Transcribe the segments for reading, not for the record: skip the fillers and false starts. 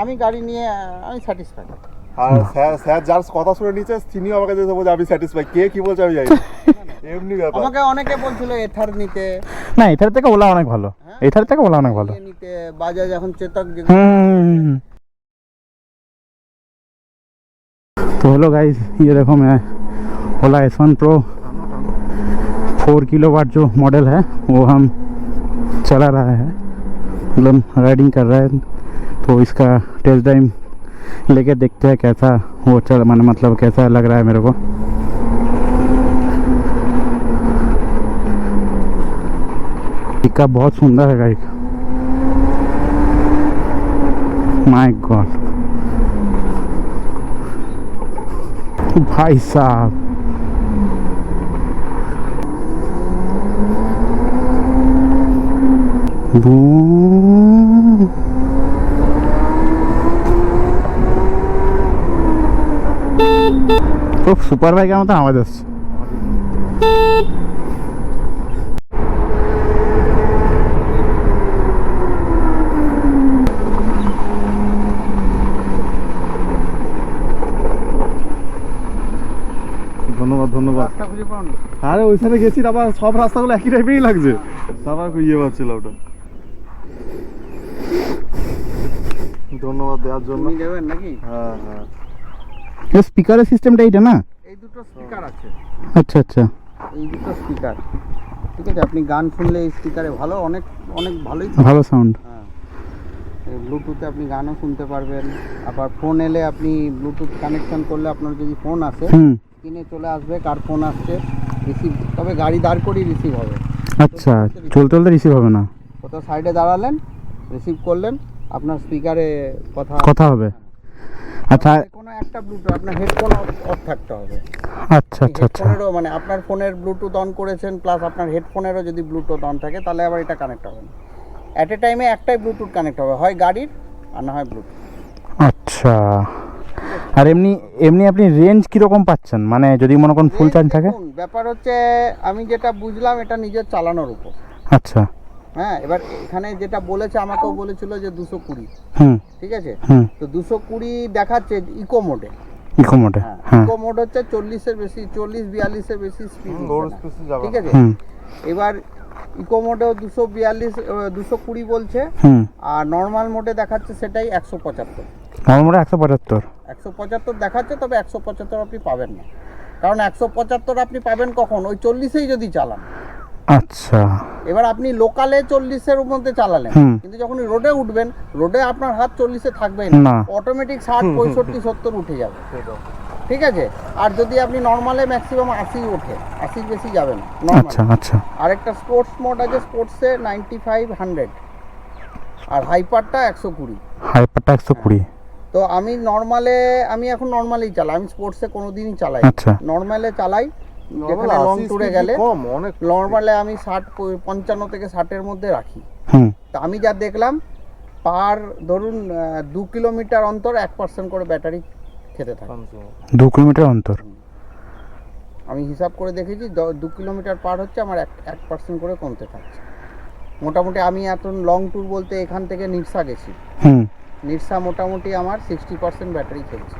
আমি গাড়ি নিয়ে আমি স্যাটিসফাইড। আর স্যার যার কথা শুনে নিচ্ছে তিনিও আমাকে যেতে বলছে আমি স্যাটিসফাই, কে কি বলছে আমি জানি না। এমনি ব্যাপার। আমাকে অনেকে বলছিল এথার নিতে, না এটার থেকে ওলা অনেক ভালো, এটার থেকে ওলা অনেক ভালো। নিতে বাজাজ এখন চেতক যে तो हेलो गाइस, ये देखो मैं ओला S1 Pro 4 किलोवाट जो मॉडल है वो हम चला रहा है, मतलब राइडिंग कर रहा है। तो इसका टेस्ट ड्राइव लेके देखते हैं कैसा वो चल मतलब कैसा लग रहा है मेरे को। पिकअप बहुत सुंदर है गाइस, माय गॉड भाई साहब। সুপার বাইকের মতো আওয়াজ আসছে। ধন্যবাদ ধন্যবাদ। রাস্তা খুঁজে পাওনি? আরে ওইখানে গেছি, আবার সব রাস্তাগুলো একই টাইপেরই লাগছে, আবার ইয়ে পাচ্ছিল ওটা। ধন্যবাদ দেওয়ার জন্য। আপনি দেবেন নাকি? হ্যাঁ হ্যাঁ। স্পিকারের সিস্টেমটা এইটা না? এই দুটো স্পিকার আছে, আচ্ছা আচ্ছা, এই দুটো স্পিকার, ঠিক আছে। আপনি গান শুনলে এই স্পিকারে ভালো, অনেক অনেক ভালোই। ভালো সাউন্ড। হ্যাঁ, ব্লুটুথে আপনি গানও শুনতে পারবেন। আবার ফোন এলে আপনি ব্লুটুথ কানেকশন করলে আপনার যদি ফোন আসে স্ক্রিনে চলে আসবে কার ফোন আসছে, রিসিভ। তবে গাড়ি দাঁড় করেই রিসিভ হবে। আচ্ছা, চলতে চলতে রিসিভ হবে না? কোথাও সাইডে দাঁড়ালেন, রিসিভ করলেন, আপনার স্পিকারে কথা হবে। আচ্ছা, কোনো একটা ব্লুটুথ আপনার হেডফোন অফ থাকতে হবে। আচ্ছা আচ্ছা আচ্ছা, হেডফোনেরও মানে আপনার ফোনের ব্লুটুথ অন করেছেন প্লাস আপনার হেডফোনেরও যদি ব্লুটুথ অন থাকে তাহলে আবার এটা কানেক্ট হবে না। অ্যাট এ টাইমে একটাই ব্লুটুথ কানেক্ট হবে, হয় গাড়ির আর না হয় ব্লুটুথ। আচ্ছা। আর এমনি এমনি আপনি রেঞ্জ কীরকম পাচ্ছেন, মানে যদি মনে করুন ফুল চার্জ থাকে? ব্যাপার হচ্ছে আমি যেটা বুঝলাম এটা নিজের চালানোর উপর। আচ্ছা। হ্যাঁ, এবার এখানে যেটা বলেছে, আমাকেও বলেছিল যে 220, ঠিক আছে। তো 220 দেখাচ্ছে ইকো মোডে। ইকো মোডে? হ্যাঁ, ইকো মোড হচ্ছে 40-এর বেশি, 40-42-এর বেশি স্পিড, ঠিক আছে। এবার ইকো মোডেও 220 বলছে, আর নর্মাল মোডে দেখাচ্ছে সেটাই 175। নর্মাল মোডে 175 দেখাচ্ছে, তবে 175 আপনি পাবেন না, কারণ 175 আপনি পাবেন কখন, ওই 40-এই যদি চালান। আচ্ছা। এবার আপনি লোকালে 40-এর মধ্যে চালালেন, কিন্তু যখন রোডে উঠবেন, রোডে আপনার হাত 40-এ থাকবেই না, অটোমেটিক 60, 65, 70 উঠে যাবে, ঠিক আছে। আর যদি আপনি নর্মালে ম্যাক্সিমাম 80 ওঠে, 80-র বেশি যাবে না। আচ্ছা আচ্ছা। আরেকটা স্পোর্টস মোড আছে, স্পোর্টসে 95, 100, আর হাইপারটা 120। হাইপারটা 120। তো আমি এখন নর্মালেই চালাই, আমি স্পোর্টসে কোনোদিনই চালাই। আচ্ছা। নর্মালে চালাই, যেখানে লং ট্যুরে গেলে। নর্মালে আমি 55 থেকে 60-এর মধ্যে রাখি। তা আমি যা দেখলাম, ধরুন 2 কিলোমিটার অন্তর 1% করে ব্যাটারি খেতে থাকে। 2 কিলোমিটার অন্তর? আমি হিসাব করে দেখেছি, 2 কিলোমিটার পার হচ্ছে আমার 1% করে কমতে থাকছে। মোটামুটি আমি এত লং ট্যুর বলতে এখান থেকে নিরসা গেছি, নিরসা মোটামুটি আমার 60% ব্যাটারি খেয়েছে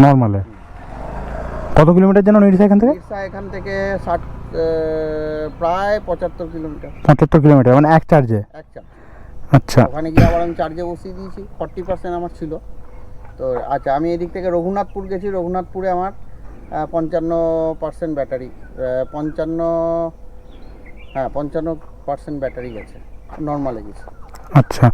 নর্মালে। কত কিলোমিটার যেন নিরসা এখান থেকে? নিরসা এখান থেকে প্রায় 75 কিলোমিটার। 75 কিলোমিটার মানে এক চার্জে? এক চার্জ। আচ্ছা। ওখানে গিয়ে আবার আমি চার্জে বসিয়ে দিয়েছি, 40% আমার ছিল। তো আচ্ছা, আমি এদিক থেকে রঘুনাথপুর গেছি, রঘুনাথপুরে আমার 55% ব্যাটারি, 55% ব্যাটারি গেছে, নর্মালে গেছে। আচ্ছা।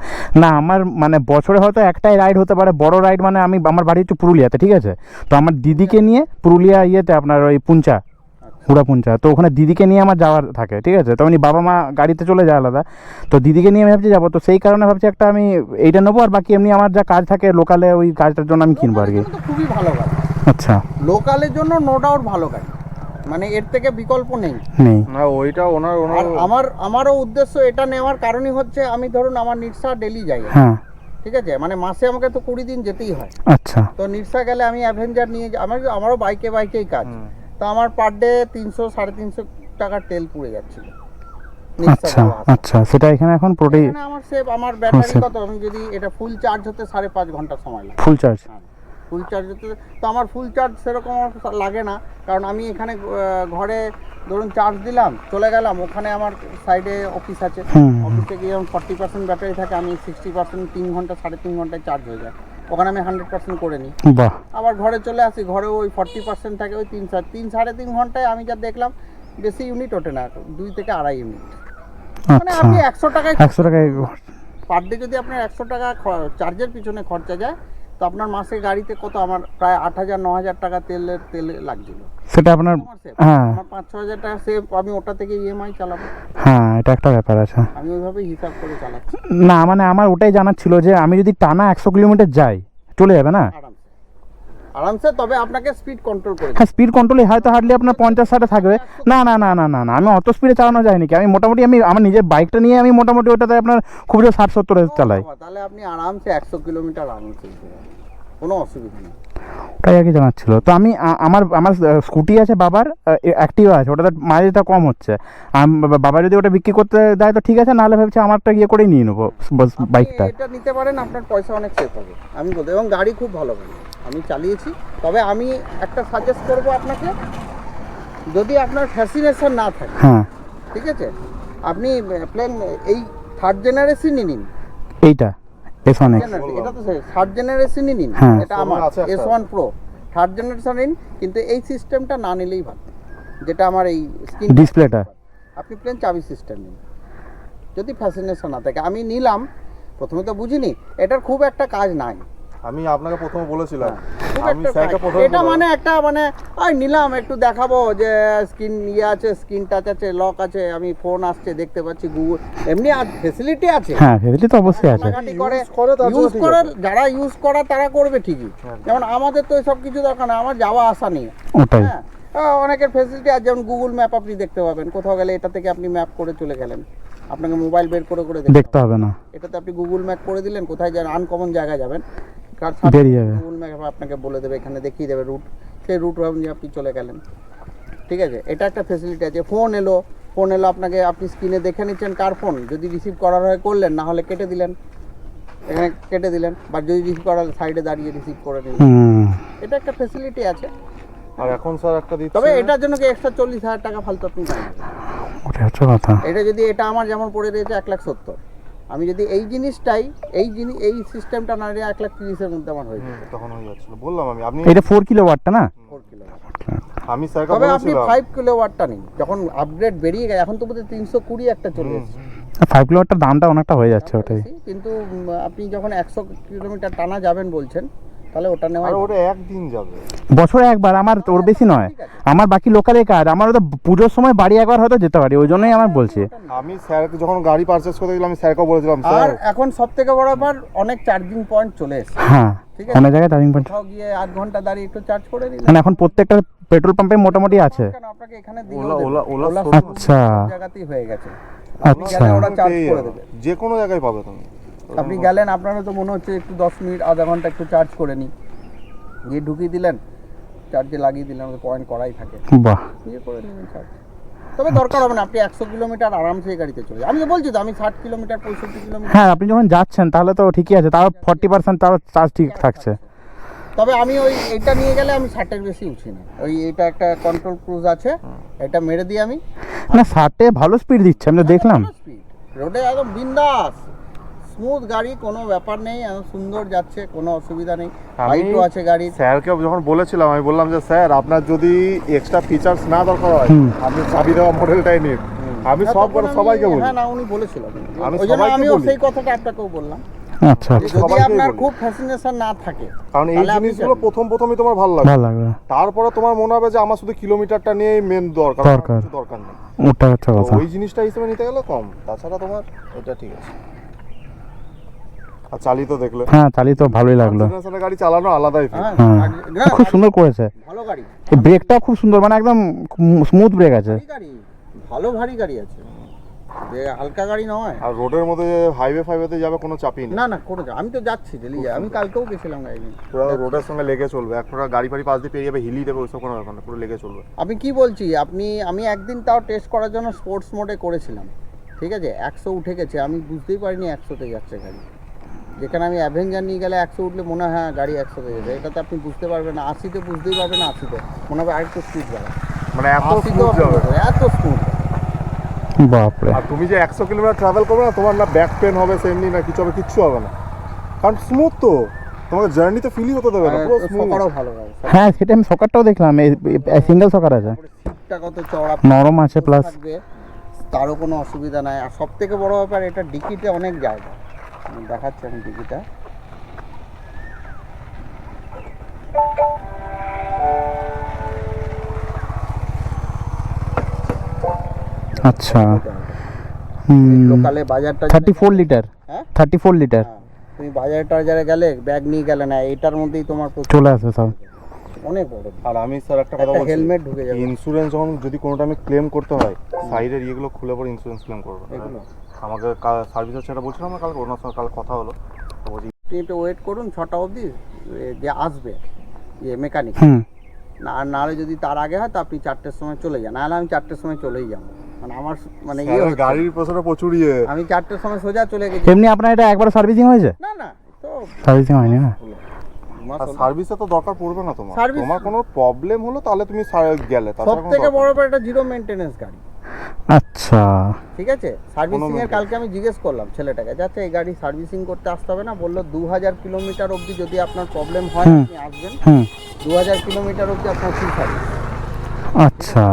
না আমার মানে বছরে হয়তো একটাই রাইড হতে পারে, বড় রাইড। মানে আমার বাড়ি হচ্ছে পুরুলিয়াতে, ঠিক আছে। তো আমার দিদিকে নিয়ে পুরুলিয়া আপনার ওই পুঞ্চা, হুড়া পুঞ্চা, তো ওখানে দিদিকে নিয়ে আমার যাওয়ার থাকে, ঠিক আছে। তো বাবা মা গাড়িতে চলে যায় আলাদা, তো দিদিকে নিয়ে আমি ভাবছি যাবো, তো সেই কারণে ভাবছি একটা আমি এইটা নেবো, আর বাকি এমনি আমার যা কাজ থাকে লোকালে ওই কাজটার জন্য আমি কিনবো আর কি। খুবই ভালো গাড়ি। আচ্ছা। লোকালের জন্য নো ডাউট ভালো গাড়ি, মানে এর থেকে বিকল্প নেই। না ওইটা ওনার আমারও উদ্দেশ্য এটা নেওয়ার কারণই হচ্ছে, আমি ধরুন আমার নিরসা ডেলি যাই, ঠিক আছে। মানে মাসে আমাকে তো 20 দিন যেতেই হয়। আচ্ছা। তো নিরসা গেলে আমি অ্যাভেঞ্জার নিয়ে, আমারও বাইকেই কাজ। তো আমার পার ডে 300-350 টাকার তেল পুড়ে যাচ্ছিল, নির্সা আচ্ছা দেওয়া আছে। আচ্ছা, সেটা এখানে এখন পুরোটাই এখানে আমার সেভ, আমার ব্যাটারি save। কত, আমি যদি এটা ফুল চার্জ হতে 5.5 ঘন্টা সময় লাগে। Full charge. ফুল চার্জ হতে তো আমার ফুল চার্জ সেরকম আমার লাগে না, কারণ আমি এখানে ঘরে ধরুন চার্জ দিলাম, চলে গেলাম, ওখানে আমার সাইডে অফিস আছে, হুম। অফিসে গিয়ে যখন 40% ব্যাটারি থাকে, আমি 60% 3 ঘন্টা 3.5 ঘন্টায় চার্জ হয়ে যায়, ওখানে আমি 100% করে নিই। বাহ, আবার ঘরে চলে আসি, ঘরে ওই 40% থাকে, ওই 3.5 ঘন্টায় আমি যা দেখলাম বেশি ইউনিট ওঠে না, 2 থেকে 2.5 ইউনিট। মানে আচ্ছা, আপনি 100 টাকায় 100 টাকায় পার ডে যদি আপনার 100 টাকা চার্জের পিছনে খরচা যায়, তো আপনার মাসে গাড়িতে কত, আমার প্রায় 8,000-9,000 টাকা তেল লাগছিল। সেটা আপনার, আমার save, হ্যাঁ আমার 5-6 হাজার টাকা সেভ, আমি ওটা থেকে ইএমআই চালাবো, হ্যাঁ, এটা একটা ব্যাপার আছে। আমি ওইভাবেই হিসাব করে চালাচ্ছি না মানে আমার ওটাই জানার ছিল যে আমি যদি টানা 100 কিলোমিটার যাই চলে যাবে না? আরামসে আরামসে। তবে আপনাকে স্পিড কন্ট্রোল করে, হ্যাঁ, স্পিড কন্ট্রোলে হয়তো হার্ডলি আপনার 50-60 থাকবে। না না না না না না, আমি অত স্পিডে চালানো যায়নি কি, আমি মোটামুটি আমি আমার নিজের বাইকটা নিয়ে আমি মোটামুটি ওটাতে আপনার খুব জোর 60-70 চালাই। তাহলে আপনি আরামসে 100 কিলোমিটার আরামসে যেতে পারবেন, কোনো অসুবিধা নেই। ওটাই আর কি জানার ছিল। তো আমি আমার আমার স্কুটি আছে বাবার, অ্যাক্টিভা আছে, ওটাতে মাইলেজটা কম হচ্ছে। বাবা যদি ওটা বিক্রি করতে দেয় তো ঠিক আছে, নাহলে ভাবছি আমারটা ইয়ে করেই নিয়ে নেবো বাইকটা। এটা নিতে পারেন, আপনার পয়সা অনেক সেভ হবে আমি বলতে, এবং গাড়ি খুব ভালো গাড়ি, আমি চালিয়েছি। তবে আমি একটা সাজেস্ট করব আপনাকে, যদি আপনার ফ্যাসিনেশন না থাকে, হ্যাঁ, ঠিক আছে, আপনি প্লেন এই 3rd জেনারেশনই নিন। এইটা S1X। এটা তো 3rd জেনারেশনই নিন, হ্যাঁ। এটা আমার আছে একটা। S1 Pro 3rd জেনারেশন নিন, কিন্তু এই সিস্টেমটা না নিলেই ভালো, যেটা আমার এই স্ক্রিন ডিসপ্লেটা। আপনি প্লেন চাবি সিস্টেম নিন, যদি ফ্যাসিনেশন না থাকে। আমি নিলাম, প্রথমে তো বুঝিনি, এটার খুব একটা কাজ নাই, আমি আপনাকে প্রথমে বলেছিলাম, খুব আমি একটা স্যারকে কাজ। প্রথমে এটা বললাম, মানে একটা মানে ওই নিলাম একটু দেখাবো যে স্ক্রিন ইয়ে আছে, স্ক্রিন টাচ আছে, লক আছে, আমি ফোন আসছে দেখতে পাচ্ছি, গুগল এমনি ফেসিলিটি আছে। হ্যাঁ, ফেসিলিটি তো অবশ্যই আছে। ঘাটাঘাটি করে Use করে তার জন্য ইউজ ঠিক করে, আছে। যারা ইউজ করে তারা করবে ঠিকই। যেমন আমাদের তো সব কিছু দরকার না, আমার যাওয়া আসা নেই। ওটাই। হ্যাঁ, অনেকের ফেসিলিটি আছে, যেমন গুগল ম্যাপ আপনি দেখতে পাবেন, কোথাও গেলে এটা থেকে আপনি ম্যাপ করে চলে গেলেন, আপনাকে মোবাইল বের করে করে দেখতে হবে না, এটাতে আপনি গুগল ম্যাপ করে দিলেন, কোথায় যান, আনকমন জায়গায় যাবেন, বেরিয়ে যাবে। গুগল ম্যাপ আপনাকে বলে দেবে, এখানে দেখিয়ে দেবে রুট, সেই রুট নিয়ে আপনি চলে গেলেন। ঠিক আছে, এটা একটা ফেসিলিটি আছে। ফোন এলো আপনাকে, আপনি স্ক্রিনে দেখে নিচ্ছেন কার ফোন, যদি রিসিভ করার হয় করলেন, না হলে কেটে দিলেন, এখানে কেটে দিলেন, বা যদি রিসিভ করার সাইডে দাঁড়িয়ে রিসিভ করে নিলেন, হুম, এটা একটা ফেসিলিটি আছে। আর এখন স্যার একটা দিচ্ছে, তবে এটার জন্য কি এক্সট্রা 40,000 টাকা ফালতু আপনি পাবেন। ওটাই হচ্ছে কথা। এটা যদি এটা আমার যেমন পড়ে রয়েছে 1,70,000, আমি যদি এই জিনিসটাই এই সিস্টেমটা না নিয়ে 1,30,000-এর মধ্যে আমার হয়ে যাবে, তখন হয়ে যাচ্ছিল, বললাম আপনি এটা 4 কিলোওয়াটটা না? 4 কিলোওয়াট। আমি স্যারকে তবে আপনি বলেছিলাম 5 কিলোওয়াটটা নিন, যখন আপগ্রেড বেরিয়ে গেছে, এখন তো বোধহয় 320 একটা চলে এসেছে। 5 কিলোওয়াটটার দামটা অনেকটা হয়ে যাচ্ছে ওটাই। কিন্তু আপনি যখন 100 কিলোমিটার টানা যাবেন বলছেন, তাহলে ওটা নেওয়া আর ওটা একদিন যাবে, বছরে একবার, আমার তোর বেশি নয়, ঠিক আছে। আমার বাকি লোকালে কাজ, আমার তো পুজোর সময় বাড়ি একবার হয়তো যেতে পারি, ওই জন্যই আমার বলছি। আমি স্যারকে যখন গাড়ি পারচেজ করতে গেলাম, আমি স্যারকে বলেছিলাম, আর স্যার এখন সব থেকে বড় ব্যাপার, অনেক চার্জিং পয়েন্ট চলে এসেছে, হ্যাঁ, ঠিক আছে। অনেক জায়গায় চার্জিং পয়েন্ট, কোথাও গিয়ে 8 ঘন্টা দাঁড়িয়ে একটু চার্জ করে নিলেন, মানে এখন প্রত্যেকটা পেট্রোল পাম্পে মোটামুটি আছে। কেন আপনাকে এখানে ওলা আচ্ছা জায়গাতেই হয়ে গেছে, আচ্ছা, গেলে ওরা চার্জ করে দেবে। যে কোনো জায়গায় পাবে তুমি। আপনি গেলেন, আপনারও তো মনে হচ্ছে একটু 10 মিনিট আধা ঘন্টা একটু চার্জ করে নিই, গিয়ে ঢুকিয়ে দিলেন, চার্জে লাগিয়ে দিলেন, পয়েন্ট করাই থাকে, বাহ, ইয়ে করে নেবেন চার্জ। তবে দরকার হবে না, আপনি 100 কিলোমিটার আরামসে এই গাড়িতে চলে, আমি তো বলছি তো, আমি 60 কিলোমিটার 65 কিলোমিটার। হ্যাঁ, আপনি যখন যাচ্ছেন তাহলে তো ঠিকই আছে, তাও 40% তাও চার্জ ঠিক থাকছে। তবে আমি ওই এটা নিয়ে গেলে আমি 60-এর বেশি উঠি না, ওই এটা একটা কন্ট্রোল ক্রুজ আছে, এটা মেরে দিই আমি, না 60-এ ভালো স্পিড দিচ্ছে, আমি তো দেখলাম। রোডে একদম বিন্দাস স্মুথ গাড়ি, কোনো ব্যাপার নেই, একদম সুন্দর যাচ্ছে, কোনো অসুবিধা নেই, হাইটও আছে গাড়ির। স্যারকে যখন বলেছিলাম, আমি বললাম যে স্যার আপনার যদি এক্সট্রা ফিচার্স না দরকার হয়, আপনি চাবি দেওয়া মডেলটাই নিন। আমি হ্যাঁ, সব তখন সবাইকে বলি, হ্যাঁ না, উনি বলেছিল, আমি ওই জন্য সবাইকে আমিও বলি। সেই কথাটা আপনাকেও বললাম, আচ্ছা যে আচ্ছা, যদি সবাইকেই আপনার বলি। খুব ফ্যাসিনেশন না থাকে, কারণ এই তাহলে আপনি জিনিসগুলো যাবেন। প্রথমই তোমার ভালো লাগবে, ভালো লাগবে, তারপরে তোমার মনে হবে যে আমার শুধু কিলোমিটারটা নিয়ে মেন দরকার, আমার দরকার। কিছু দরকার নেই। ওটা হচ্ছে তো কথা। ওই জিনিসটা হিসেবে নিতে গেলে কম, তাছাড়া তোমার এটা ঠিক আছে। আর চালিয়ে তো দেখলে, হ্যাঁ, চালিয়ে তো ভালোই লাগলো, জেনারেশনের গাড়ি চালানো আলাদাই feel। হ্যাঁ, হ্যাঁ, না, খুব সুন্দর করেছে, ভালো গাড়ি, এই ব্রেকটাও খুব সুন্দর, মানে একদম স্মুথ ব্রেক আছে। ভারী গাড়ি, ভালো ভারী গাড়ি আছে, যে হালকা গাড়ি নয়। আর রোডের মধ্যে হাইওয়েতে যাবে কোনো চাপই নেই, না না, করে আমি তো যাচ্ছি ডেলি, আমি কালকেও গেছিলাম গাড়ি নিয়ে। পুরো রোডের সঙ্গে লেগে চলবে, একটা গাড়ি ফাড়ি পাশ দিয়ে পেরিয়ে যাবে, হিলি দেবে, ওইসব কোনো ব্যাপার না, পুরো লেগে চলবে। আমি কি বলছি, আমি একদিন তাও টেস্ট করার জন্য স্পোর্টস মোডে করেছিলাম, ঠিক আছে 100 উঠে গেছে, আমি বুঝতেই পারিনি 100-তে যাচ্ছে গাড়ি। যেখানে আমি অ্যাভেঞ্জার নিয়ে গেলে 100 উঠলে মনে হয় হ্যাঁ গাড়ি 100-তে যাচ্ছে, এটাতে আপনি বুঝতে পারবেন না। 80-তে বুঝতেই পারবেন না, 80-তে মনে হবে আরেকটু স্পিড বাড়া, মানে এত 80-তেও স্মুথ যাবে। এত স্মুথ। বাপরে। আর তুমি যে 100 কিলোমিটার ট্রাভেল করবে না, তোমার না ব্যাক পেন হবে সেমনি, না কিছু হবে, কিচ্ছু হবে না, কারণ স্মুথ তো, তোমাকে জার্নিতে ফিলই হতে দেবে না, পুরো স্মুথ। সকারও ভালো লাগে, হ্যাঁ সেটা আমি সকারটাও দেখলাম, সিঙ্গেল সকার আছে, সিটটা কত চওড়া নরম আছে প্লাস। থাকবে, তারও কোনো অসুবিধা নাই। আর সব থেকে বড় ব্যাপার এটা ডিকিতে অনেক জায়গা, আমি দেখাচ্ছি আমি ডিকিটা। আচ্ছা। লোকালে বাজারটা 34 লিটার, হ্যাঁ 34 লিটার হ্যাঁ, তুমি বাজারে টাজারে গেলে ব্যাগ নিয়ে গেলে না, এটার মধ্যেই তোমার প্রচুর চলে আসে সব। অনেক বড়। আর আমি স্যার একটা কথা বলছি, হেলমেট ঢুকে যাবে ইন্স্যুরেন্স যখন যদি কোনোটা আমি ক্লেম করতে হয়, সাইডের ইয়েগুলো খুলে পরে ইন্স্যুরেন্স ক্লেম করবো। এগুলো আমাকে সার্ভিস আছে, এটা বলছিলাম না কালকে, ওনার সঙ্গে কাল কথা হলো, তো বলছি আপনি একটু ওয়েট করুন 6টা অবধি, যে আসবে ইয়ে মেকানিক, হুম। না আর নাহলে যদি তার আগে হয় তো আপনি 4টের সময় চলে যান, নাহলে আমি 4টের সময় চলেই যাবো, মানে আমার মানে ইয়ে স্যার, হচ্ছে, গাড়ির পেছনে প্রচুর ইয়ে। আমি 4টের সময় সোজা চলে গেছি। এমনি আপনার এটা একবার সার্ভিসিং হয়েছে? না না তো সার্ভিসিং হয়নি না? 2 মাস আর হলো। সার্ভিসে তো দরকার পড়বে না তোমার, Service- তোমার কোনো প্রবলেম হলো তাহলে তুমি গেলে, সব তাছাড়া কোনো থেকে দরকার বড় নেই। ব্যাপার এটা জিরো মেনটেনেন্স গাড়ি, আচ্ছা। ঠিক আছে। সার্ভিসিং এর maintenance। কালকে আমি জিজ্ঞেস করলাম ছেলেটাকে, যাচ্ছে এই গাড়ি সার্ভিসিং করতে আসতে হবে না, বললো 2000 কিলোমিটার অবধি যদি আপনার প্রবলেম হয় হুম। আপনি আসবেন, হুম। 2000 কিলোমিটার অবধি আপনার ফ্রি সার্ভিস, আচ্ছা।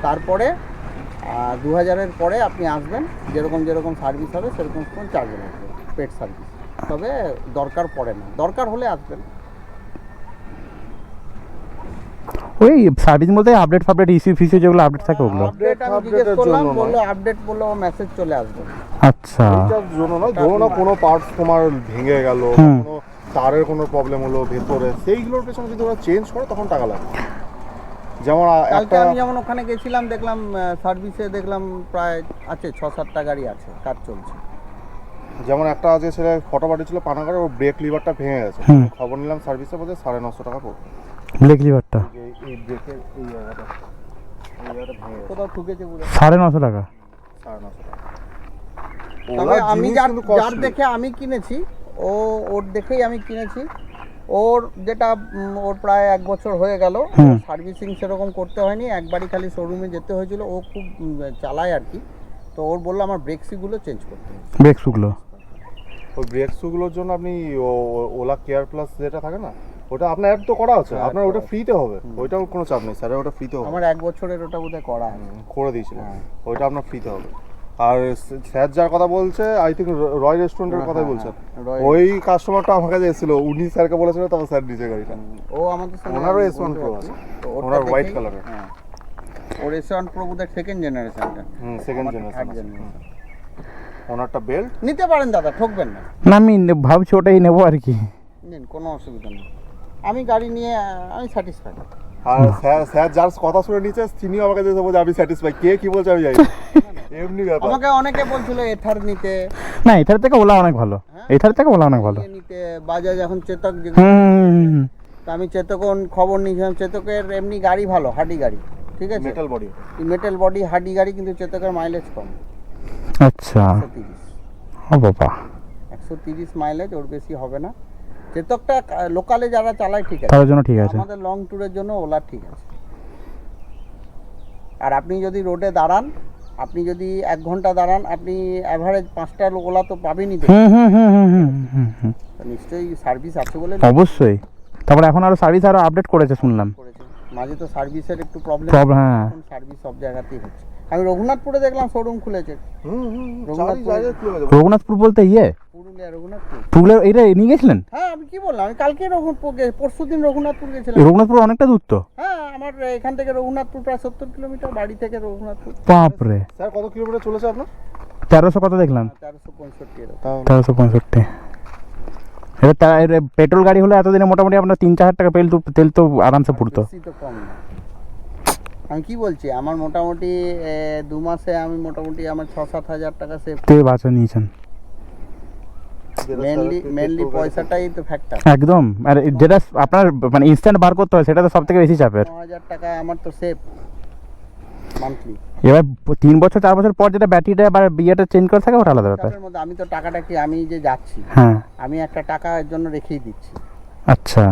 তারপরে 2000-এর পরে আপনি আসবেন, যেরকম যেরকম সার্ভিস হবে সেরকম চার্জ লাগবে পেড সার্ভিস, তবে দরকার পড়ে না, দরকার হলে আসবেন। ওই সার্ভিস বলতে আপডেট ফাপডেট ইস্যু ফিস্যু যেগুলো আপডেট থাকে ওগুলো। আপডেট আমি update জিজ্ঞেস এর করলাম, জন্য নয়। বললো আপডেট বললো মেসেজ চলে আসবে। আচ্ছা। এইটার জন্য নয়, ধরো না কোনো পার্টস তোমার ভেঙে গেল, হুম। কোনো তারের কোনো প্রবলেম হলো ভেতরে, সেইগুলোর পেছনে যদি ওরা চেঞ্জ করে তখন টাকা লাগে। যেমন কালকে একটা আমি যেমন ওখানে গেছিলাম দেখলাম সার্ভিসে দেখলাম প্রায় আছে 6-7টা গাড়ি আছে, কাজ চলছে। যেমন একটা আছে ছেলে ফটো পাঠিয়েছিল পানাগড়ে, ওর ব্রেক লিভারটা ভেঙে গেছে, হুম। খবর নিলাম সার্ভিসে, বলছে 950 টাকা পড়বে। ব্রেক লিভারটা এই ব্রেকের এই জায়গাটা ভেঙে গেছে, কোথাও ঠুকেছে পুরো। 950 টাকা। 950 টাকা। তবে ওরা আমি জিনিস যার কিন্তু যার costly। দেখে আমি কিনেছি, ওর দেখেই আমি কিনেছি, ওর যেটা ওর প্রায় 1 বছর হয়ে গেল, হুম। সার্ভিসিং সেরকম করতে হয়নি, একবারই খালি শোরুমে যেতে হয়েছিল, ও খুব চালায় আর কি, তো ওর বললো আমার ব্রেক সিগুলো চেঞ্জ করতে হবে। ব্রেক শুকলো। ওই ব্রেক শুগুলোর জন্য আপনি ওলা কেয়ার প্লাস যেটা থাকে না, ওটা আপনার অ্যাড তো করা আছে, হ্যাঁ, আপনার add ওটা করা ফ্রিতে হবে, ওইটাও কোনো চাপ নেই স্যার, ওটা ফ্রিতে হবে, আমার 1 বছরের ওটা বোধহয় করা আছে। করে দিয়েছিল, হ্যাঁ। ওইটা আপনার ফ্রিতে হবে। আর স্যার যার কথা বলছে, আই থিঙ্ক রয় রেস্টুরেন্টের হ্যাঁ, কথাই হ্যাঁ, বলছেন, রয়। ওই কাস্টমারটা আমার কাছে এসেছিল, উনি স্যারকে বলেছিল, তখন স্যার নিজে গাড়িটা, ও আমাদের সঙ্গে ওনারও বন্ধু S1 Pro আছে, আছে, তো ওরটা ওনার white দেখেই- colour এর। হ্যাঁ, ওর S1 Pro বোধহয় সেকেন্ড জেনারেশনটা, সেকেন্ড থার্ড জেনারেশন, জেনারেশন। ওনারটা বেল্ট। নিতে পারেন দাদা, ঠকবেন না, না আমি ভাবছি ওটাই নেবো আর কি। নিন, কোনো অসুবিধা নেই। আমি গাড়ি নিয়ে আমি স্যাটিসফাইড। আর স্যার যার কথা শুনে নিচ্ছে, তিনিও আমাকে যেতে বলছে আমি স্যাটিসফাই, কে কি বলছে আমি জানি না। এমনি ব্যাপার। আমাকে অনেকে বলছিল এথার নিতে, না এটার থেকে ওলা অনেক ভালো, হ্যাঁ? এটার থেকে ওলা অনেক ভালো। ইয়ে নিতে, বাজাজ এখন চেতক হুম। তা আমি চেতকন খবর নিয়েছিলাম, চেতকের এমনি গাড়ি ভালো, হাডি গাড়ি, ঠিক আছে, মেটাল বডি। মেটাল বডি হাডি গাড়ি, কিন্তু চেতকের মাইলেজ কম, আচ্ছা। 130। ও বাবা। 130 মাইলেজ, ওর বেশি হবে না। চেতকটা লোকালে যারা চালায় ঠিক আছে, তার জন্য ঠিক আছে। আমাদের লং ট্যুরের জন্য ওলা ঠিক আছে। আর আপনি যদি রোডে দাঁড়ান, আপনি যদি 1 ঘন্টা দাঁড়ান, আপনি অ্যাভারেজ 5টা ওলা তো পাবেনই, হুম হুম হুম হুম হুম হুম হুম। তো নিশ্চয়ই সার্ভিস আছে বলে অবশ্যই। তারপরে এখন আরো সার্ভিস আরো আপডেট করেছে শুনলাম। করেছে। মাঝে তো সার্ভিসের একটু প্রবলেম, হ্যাঁ। সার্ভিস সব জায়গাতেই হচ্ছে। আমি রঘুনাথপুরে দেখলাম শোরুম খুলেছে, চারি জায়গায় কি হয়ে যাবে? রঘুনাথপুর বলতে ইয়ে পুরুলিয়া রঘুনাথপুর। পুরুলিয়ার এটা নিয়ে গেছিলেন? হ্যাঁ, আমি কি বললাম, আমি কালকে পরশুদিন রঘুনাথপুর গেছিলাম। রঘুনাথপুর অনেকটা দূর তো। হ্যাঁ, আমার এখান থেকে রঘুনাথপুর প্রায় 70 কিলোমিটার, বাড়ি থেকে রঘুনাথপুর বাপরে। স্যার কত কিলোমিটার চলেছে আপনার? 1300 কত দেখলাম? 1365 এরকম। 1365। এটা পেট্রোল গাড়ি হলে এতদিনে মোটামুটি আপনার 3-4 টাকা তেল তো আরামসে পুড়তো। বেশি তো কম না। আমি কি বলছি, আমার মোটামুটি 2 মাসে আমি মোটামুটি আমার 6-7 হাজার টাকা সেভ, তেল বাঁচা নিয়েছেন মেনলি পয়সাটাই তো ফ্যাক্টর। একদম। আর যেটা আপনার মানে ইনস্ট্যান্ট বার করতে হয় সেটা তো সব থেকে বেশি চাপের। 9,000 টাকা আমার তো সেভ। মান্থলি। এবার 3 বছর 4 বছর পর যেটা ব্যাটারিটা বা ইয়েটা চেঞ্জ করে থাকে ওটা আলাদা ব্যাপার। তার মধ্যে আমি তো টাকাটা কি আমি যে যাচ্ছি হ্যাঁ আমি একটা টাকা এর জন্য রেখেই দিচ্ছি। আচ্ছা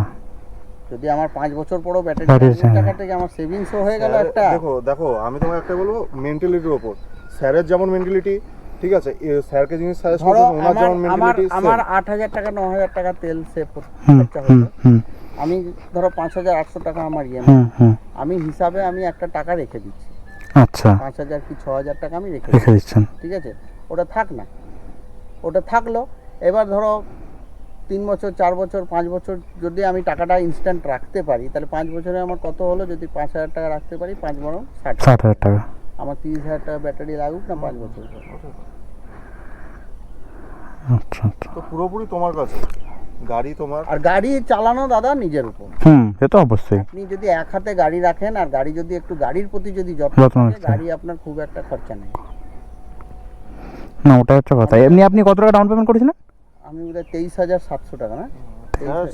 যদি আমার 5 বছর পরও ব্যাটারি ব্যাটারি চাই। টাকা থেকে আমার সেভিংসও হয়ে গেল একটা। দেখো দেখো আমি তোমাকে একটা বলবো মেন্টালিটির ওপর, স্যারের যেমন মেন্টালিটি ঠিক আছে, স্যারকে জিনিস সাজেস্ট ধরো করছেন ওনার যেমন আমার মেন্টালিটি আমার 8,000 টাকা 9,000 টাকা তেল সেভ হুম খরচা হুম হলো। হুম আমি ধরো 5,800 টাকা আমার ইএমআই, হুম হুম আমি হিসাবে আমি একটা টাকা রেখে দিচ্ছি, আচ্ছা 5,000 কি 6,000 টাকা আমি রেখে রেখে দিচ্ছি। দিচ্ছেন। ঠিক আছে, ওটা থাক না, ওটা থাকলো। এবার ধরো 3 বছর 4 বছর 5 বছর যদি আমি টাকাটা ইনস্ট্যান্ট রাখতে পারি তাহলে 5 বছরে আমার কত হলো, যদি 5,000 টাকা রাখতে পারি 5 বরং 60,000, 60,000 টাকা। আমার 30,000 টাকা ব্যাটারি লাগুক না 5 বছর পর। আচ্ছা আচ্ছা তো পুরোপুরি তোমার কাছে, গাড়ি তোমার। আর গাড়ি চালানো দাদা নিজের উপর। হুম সে তো অবশ্যই। আপনি যদি এক হাতে গাড়ি রাখেন আর গাড়ি যদি একটু গাড়ির প্রতি যদি যত্ন যত্ন থাকে, রাখতে। গাড়ি আপনার খুব একটা খরচা নেই। না ওটা হচ্ছে কথা। এমনি আপনি কত টাকা ডাউন পেমেন্ট করেছিলেন? আমি বোধহয় 23,700 টাকা না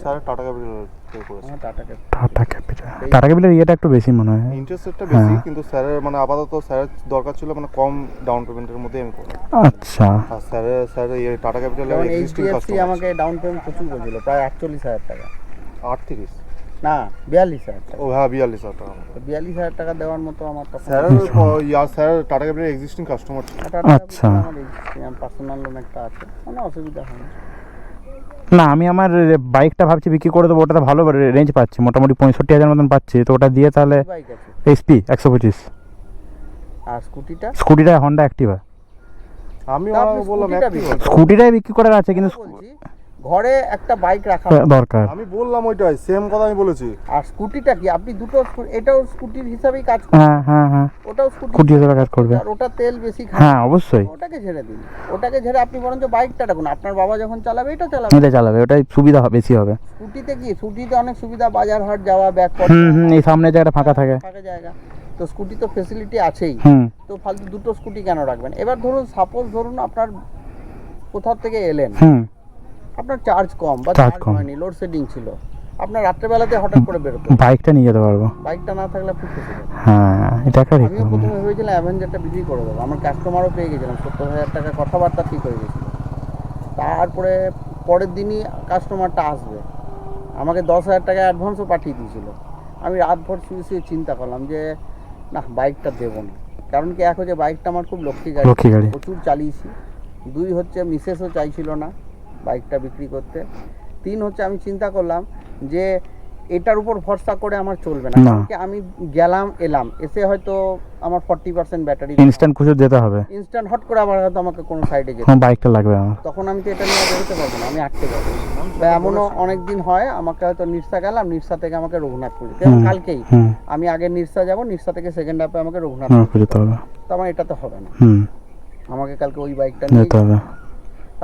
স্যার টাটা ক্যাপিটাল পে করেছে। আমার টাটাকে টাটা ক্যাপিটাল। টাটা ক্যাপিটাল ইয়েটা একটু বেশি মনে হয়। ইন্টারেস্ট রেটটা বেশি, হ্যাঁ। কিন্তু স্যারের মানে আপাতত স্যারের দরকার ছিল মানে কম ডাউন পেমেন্টের মধ্যে আমি করব। আচ্ছা আর স্যার এই টাটা ক্যাপিটালের যেমন এক্সিস্টিং এইচডিএফসি কাস্টমার আমাকে ডাউন পেমেন্ট প্রচুর বলছিল, প্রায় 48,000 টাকা, 38 না 42,000 টাকা। ও হ্যাঁ 42,000 টাকা। তো 42,000 টাকা দেওয়ার মতো আমার তখন স্যারের স্যার টাটা ক্যাপিটালের এক্সিস্টিং কাস্টমার ছিল। আচ্ছা। আমার পার্সোনাল লোন একটা আছে, কোনো অসুবিধা হয় না। না আমি আমার বাইকটা ভাবছি বিক্রি করে দেবো, ওটাতে ভালো রেঞ্জ পাচ্ছি, মোটামুটি 65,000 মতন পাচ্ছি, তো ওটা দিয়ে তাহলে বাইক আছে এসপি 125। আর স্কুটিটা স্কুটিটা হন্ডা অ্যাক্টিভা। আমি তা আপনি বললাম স্কুটিটা একই বিক্রি কথা। স্কুটিটাই বিক্রি করার আছে কিন্তু বলছি, ঘরে একটা বাইক রাখা দরকার। আমি বললাম ওইটাই সেম কথা আমি বলেছি। আর স্কুটিটা কি আপনি দুটো এটাও স্কুটির হিসাবেই কাজ করে, হ্যাঁ হ্যাঁ হ্যাঁ ওটাও স্কুটি স্কুটি হিসেবে কাজ করবে। আর ওটা তেল বেশি খায়, হ্যাঁ অবশ্যই ওটাকে ঝেড়ে দিন, ওটাকে ঝেড়ে আপনি বরঞ্চ বাইকটা রাখুন, আপনার বাবা যখন চালাবে এটা চালাবে। এটা চালাবে, ওটাই সুবিধা বেশি হবে। স্কুটিতে কি, স্কুটিতে অনেক সুবিধা, বাজার হাট যাওয়া, ব্যাগ হুম হুম এই সামনে জায়গাটা ফাঁকা থাকে। ফাঁকা জায়গা, তো স্কুটি তো ফেসিলিটি আছেই, হুম তো ফালতু দুটো স্কুটি কেন রাখবেন? এবার ধরুন সাপোজ ধরুন আপনার কোথাও থেকে এলেন, হুম আপনার চার্জ কম বা চার্জ চার্জ কম। হয়নি, লোডশেডিং ছিল, আপনার রাত্রেবেলাতে হঠাৎ করে বেরোতে হবে। বাইকটা নিয়ে যেতে পারবো। বাইকটা না থাকলে আপনি ফেসে যাবেন। হ্যাঁ এটা একটা আমিও রিকোয়ারমেন্ট। প্রথমে ভেবেছিলাম অ্যাভেঞ্জারটা বিক্রি করে দেবো, আমার কাস্টমারও পেয়ে গেছিলাম, 70,000 টাকা কথাবার্তা ঠিক হয়ে গেছিলো। তারপরে পরের দিনই কাস্টমারটা আসবে, আমাকে 10,000 টাকা অ্যাডভান্সও পাঠিয়ে দিয়েছিল। আমি রাতভর শুয়ে শুয়ে চিন্তা করলাম যে না বাইকটা দেবো না, কারণ কি এক হচ্ছে বাইকটা আমার খুব লক্ষ্মী লক্ষ্মী গাড়ি। প্রচুর চালিয়েছি, 2 হচ্ছে মিসেসও চাইছিল না বাইকটা বিক্রি করতে, 3 হচ্ছে আমি চিন্তা করলাম যে এটার উপর ভরসা করে আমার চলবে না, না। কারণ কি আমি গেলাম এলাম এসে হয়তো আমার 40% ব্যাটারি ইনস্ট্যান্ট খুঁজে যেতে হবে, ইনস্ট্যান্ট হট করে আবার হয়তো আমাকে কোনো সাইডে যেতে আমার বাইকটা লাগবে আমার। তখন আমি তো এটা নিয়ে বেরোতে পারবো না, আমি আটকে যাবো। বা এমনও অনেক দিন হয় আমাকে হয়তো নিরসা গেলাম, নিরসা থেকে আমাকে রঘুনাথপুর যেতে হবে, হুম, কালকেই হুম আমি আগে নিরসা যাবো, নিরসা থেকে সেকেন্ড হাফে আমাকে আমার রঘুনাথপুর যেতে হবে। তো আমার এটা তো হবে না, হুম আমাকে কালকে ওই বাইকটা নিয়ে যেতে হবে।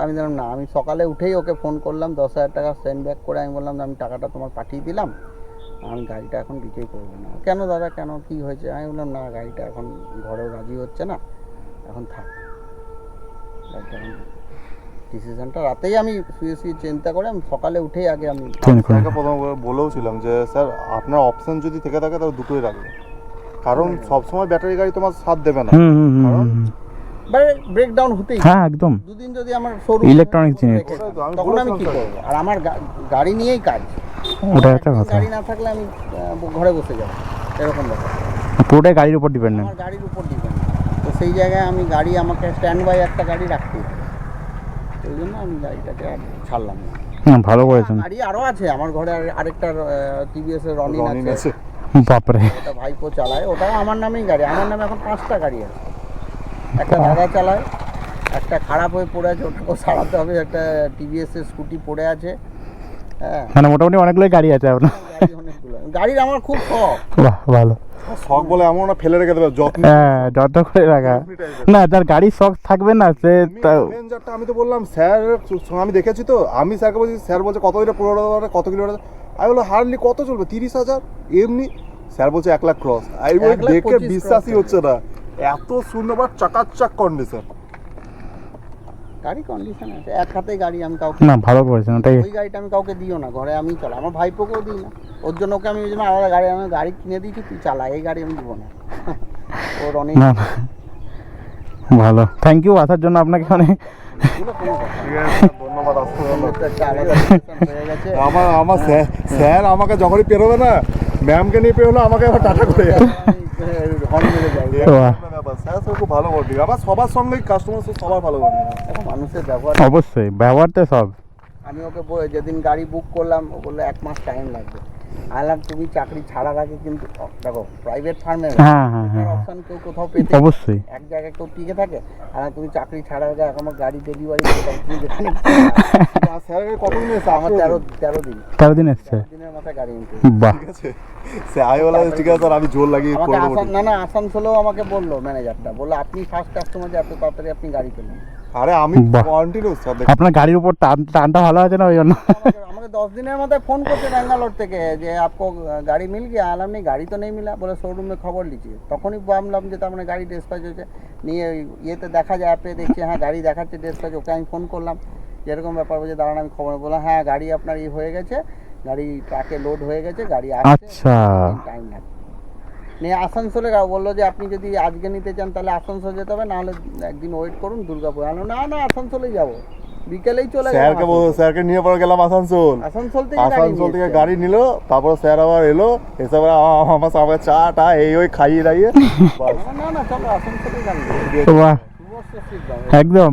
আমি জানলাম না, আমি সকালে উঠেই ওকে ফোন করলাম, 10,000 টাকা সেন্ড ব্যাক করে আমি বললাম যে আমি টাকাটা তোমার পাঠিয়ে দিলাম, আমি গাড়িটা এখন বিক্রি করবো না। কেন দাদা কেন কি হয়েছে? আমি বললাম না গাড়িটা এখন ঘরেও রাজি হচ্ছে না, এখন থাক গাড়িটা। ডিসিশনটা রাতেই আমি শুয়ে শুয়ে চিন্তা করে আমি সকালে উঠেই আগে আমি ট্রেন করে। স্যারকে প্রথমে বলেওছিলাম যে স্যার আপনার অপশন যদি থেকে থাকে তাহলে দুটোই রাখবেন, কারণ সবসময় ব্যাটারি গাড়ি তোমার সাথ দেবে না। হুম হুম হুম কারণ হুম। ব্রেকডাউন হতেই হ্যাঁ একদম। দুদিন যদি আমার শোরুম Electronic জিনিস। তখন আমি কি করবো? আর আমার গাড়ি নিয়েই কাজ, ওটা একটা কথা, গাড়ি না থাকলে আমি ঘরে বসে যাবো, এরকম ব্যাপার। পুরোটাই গাড়ির উপর ডিপেন্ডেন্ট। আমার গাড়ির উপর ডিপেন্ড, তো সেই জায়গায় আমি গাড়ি আমাকে স্ট্যান্ড বাই একটা গাড়ি রাখতে, ওই জন্য আমি গাড়িটাকে আর ছাড়লাম না। হ্যাঁ ভালো করেছেন। গাড়ি আরও আছে আমার ঘরে, আরেকটা টিভিএস এর রনিন রনিন আছে, আছে। বাপরে। ওটা ভাইপো চালায়, ওটাও আমার নামেই গাড়ি, আমার নামে এখন 5টা গাড়ি আছে, একটা দাদা চালায়, একটা খারাপ হয়ে পড়ে আছে ওটাকেও সারাতে হবে, একটা টিভিএস এর স্কুটি পড়ে আছে, হ্যাঁ মানে মোটামুটি অনেকগুলোই গাড়ি আছে আপনার। গাড়ি অনেকগুলো, গাড়ির আমার খুব শখ। বাহ ভালো। শখ বলে এমন না ফেলে রেখে দেবে যত্ন। হ্যাঁ যত্ন করে রাখা। না যার গাড়ির শখ থাকবে না সে অ্যাভেঞ্জারটা আমি তো বললাম স্যার আমি দেখেছি তো, আমি স্যারকে বলছি, স্যার বলছে কত কিলো পুরো কত কিলোমিটার, আমি বললাম হার্ডলি কত চলবে 30,000 এমনি, স্যার বলছে 1 লাখ ক্রস, আমি বলি 1,25,000 দেখে বিশ্বাসই cross হচ্ছে না, এত সুন্দর চাকাচাক কন্ডিশন। গাড়ি কন্ডিশন আছে, এক হাতে গাড়ি আমি কাউকে, না ভালো করেছেন ওটাই। ওই গাড়িটা আমি কাউকে দিও না, ঘরে আমি চালাই, আমার ভাইপোকেও দিই না, ওর জন্য ওকে আমি ওই জন্য আলাদা গাড়ি, আমি গাড়ি কিনে দিয়েছি তুই চালা, এই গাড়ি আমি দিব না। ওর অনেক না না ভালো, থ্যাংক ইউ আসার জন্য আপনাকে অনেক। ঠিক আছে ধন্যবাদ আসতে হলো। একটা আলাদা discussion হয়ে গেছে। আমার স্যার আমাকে যখনই পেরোবে না, ম্যামকে নিয়ে পেরোলো আমাকে আবার টাটা করে যাবে। হর্ন মেরে যাই। স্যার স্যার খুব ভালো বন্ডিং, আবার সবার সঙ্গে কাস্টমার সবার ভালো বন্ডিং। এখন মানুষের ব্যবহার, অবশ্যই ব্যবহার তো সব। আমি ওকে যেদিন গাড়ি বুক করলাম ও বললো 1 মাস টাইম লাগবে। আলাম তুমি চাকরি ছাড়ার আগে কিন্তু দেখো প্রাইভেট ফার্মে হ্যাঁ হ্যাঁ হ্যাঁ অপশন কেউ কোথাও পেতে অবশ্যই এক জায়গায় কেউ টিকে থাকে। আর তুমি চাকরি ছাড়ার আগে আমার গাড়ি ডেলিভারি তুমি যেখানে স্যারের কতদিন এসে আমার 13 দিন 13 দিন এসছে, দিনের মাথায় গাড়ি নিতে বাহ। ঠিক আছে স্যার আমি বললাম ঠিক আছে স্যার আমি জোর লাগিয়ে আমাকে করে দেবো। না আসানসোলেও আমাকে বললো ম্যানেজারটা, বললো আপনি ফার্স্ট কাস্টমার যে এত তাড়াতাড়ি আপনি গাড়ি পেলেন। আরে আমি বাহ। কন্টিনিউ স্যার আপনার গাড়ির উপর টানটা ভালো আছে না ওই জন্য। আমাকে 10 দিনের মাথায় ফোন করছে ব্যাঙ্গালোর থেকে যে আপকো গাড়ি মিল গিয়া। আলাম নেই গাড়ি তো নেই মিলা, বলে শোরুম में খবর লিজিয়ে। তখনই ভাবলাম যে তার মানে গাড়ি ডিসপ্যাচ হয়েছে। নিয়ে ইয়েতে দেখা যায়, অ্যাপে দেখছি হ্যাঁ গাড়ি দেখাচ্ছে ডিসপ্যাচ। ওকে আমি ফোন করলাম যেরকম ব্যাপার বলছে দাঁড়ান আমি খবর বললাম হ্যাঁ গাড়ি আপনার ই হয়ে গেছে, গাড়ি ট্রাকে লোড হয়ে গেছে, গাড়ি আসছে, আচ্ছা টাইম লাগবে। নিয়ে আসানসোলে বললো যে আপনি যদি আজকে নিতে চান তাহলে আসানসোল যেতে হবে, নাহলে একদিন ওয়েট করুন দুর্গাপুর। আলো না না আসানসোলেই যাবো, বিকেলেই চলে গেলাম স্যারকে স্যারকে নিয়ে পরে গেলাম আসানসোল। আসানসোল থেকে আসানসোল থেকে গাড়ি নিল, তারপর স্যার আবার এলো, এসে আবার আমার সামনে চা টা এই ওই খাইয়ে দাইয়ে বাস। না চলো আসানসোলেই গাড়ি বাহ একদম।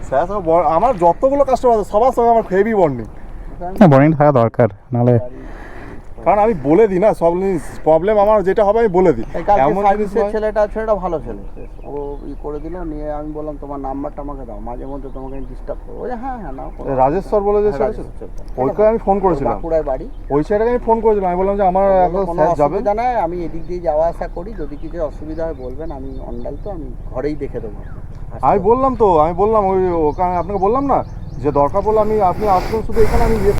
স্যার সব আমার যতগুলো কাস্টমার আছে সবার সঙ্গে আমার হেভি বন্ডিং, বর্নিং থাকা দরকার, নাহলে কারণ আমি বলে দিই না সব জিনিস, প্রবলেম আমার যেটা হবে আমি বলে দিই। এমন জিনিস নয়- ছেলেটা ভালো ছেলে, ও ই করে দিল। নিয়ে আমি বললাম তোমার নাম্বারটা আমাকে দাও, মাঝে মধ্যে তোমাকে ডিস্টার্ব করবো। ওই যে হ্যাঁ নাও। রাজেশ্বর বলে যে স্যার আছে, ওইকে আমি ফোন করেছিলাম, বাঁকুড়ায় বাড়ি। ওই স্যারকে আমি ফোন করেছিলাম, আমি বললাম যে আমার বললো, একটা কোনো স্যার যাবে। অসুবিধা নাই, আমি এদিক দিয়ে যাওয়া আসা করি, যদি কিছু অসুবিধা হয় বলবেন, আমি অন্ডাল তো আমি ঘরেই দেখে দেবো। আমি বললাম ওই ওখানে আপনাকে বললাম না যে দরকার পড়লে আপনি আসবেন শুধু এখানে, আমি